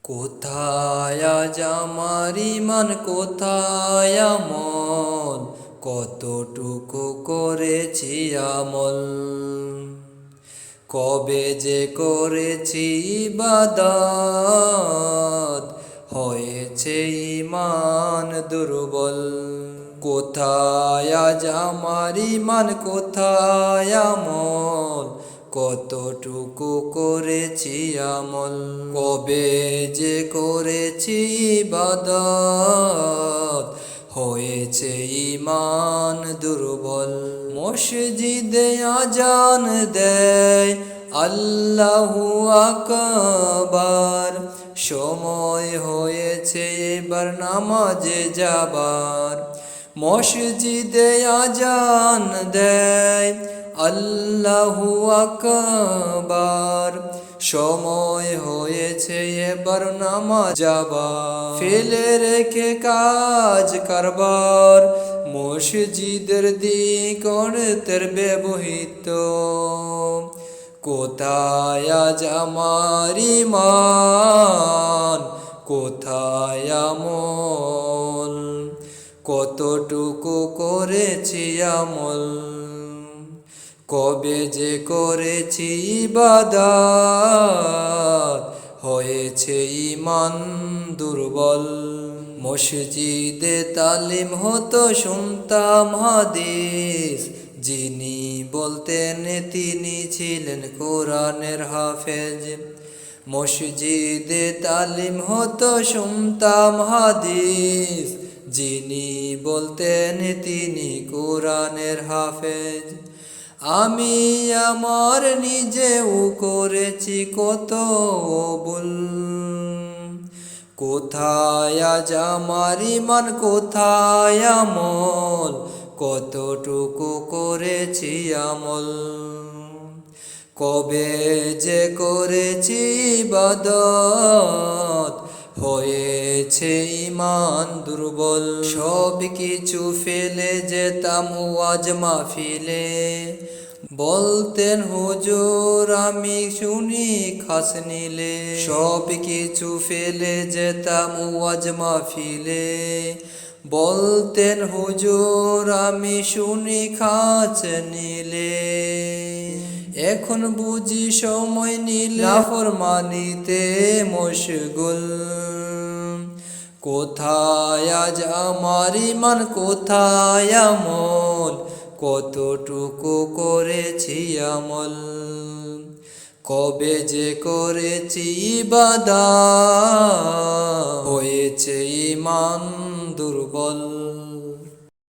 কোথায় আজ আমার ঈমান, কোথায় আমল, কতটুকু করেছি আমল। কবে যে করেছি ইবাদত, হয়েছে ঈমান দুর্বল। কোথায় আজ আমার ঈমান, কোথায় আমল, কতটুকু করেছি আমল। কবে যে করেছি ইবাদত, হয়েছে ঈমান দুর্বল। মসজিদে আজান দেয় আল্লাহু আকবার, সময় হয়েছে এবার নামাজে যাবার। মসজিদে আজান দেয় আল্লাহু আকবার, সময় হয়েছে এবার নামাজ যাবার। ফেলে রেখে কাজ কারবার, মসজিদের দিক করতে ব্যবহৃত। কোথায় আজ আমার ঈমান, কোথায় আমল, কতটুকু করেছি আমল। কবে যে করেছি ইবাদত, হয়েছে ঈমান দুর্বল। মসজিদে তালিম হতো, শুনতাম হাদিস, যিনি বলতেন তিনি ছিলেন কোরআনের হাফেজ। মসজিদে তালিম হতো, শুনতাম হাদিস, যিনি বলতেন তিনি কোরআনের হাফেজ। আমি আমার নিজেও করেছি কত ভুল। কোথায় আজ আমার ঈমান, কোথায় আমল, কতটুকু করেছি আমল। কবে যে করেছি ইবাদত, হয়েছে ঈমান দুর্বল। সব কিছু ফেলে যেতাম ওয়াজ মাহফিলে, বলতেন হুজুর আমি শুনি খাস নিলে। সব কিছু ফেলে যেতাম ওয়াজ মাহফিলে, বলতেন হুজুর আমি শুনি খাস নিলে। এখন বুঝি সময় নিলে নাফরমানিতে মশগুল। কোথায় আজ আমার ঈমান, কোথায় আমল, কতটুকু করেছি আমল। কবে যে করেছি ইবাদত, হয়েছে ঈমান দুর্বল।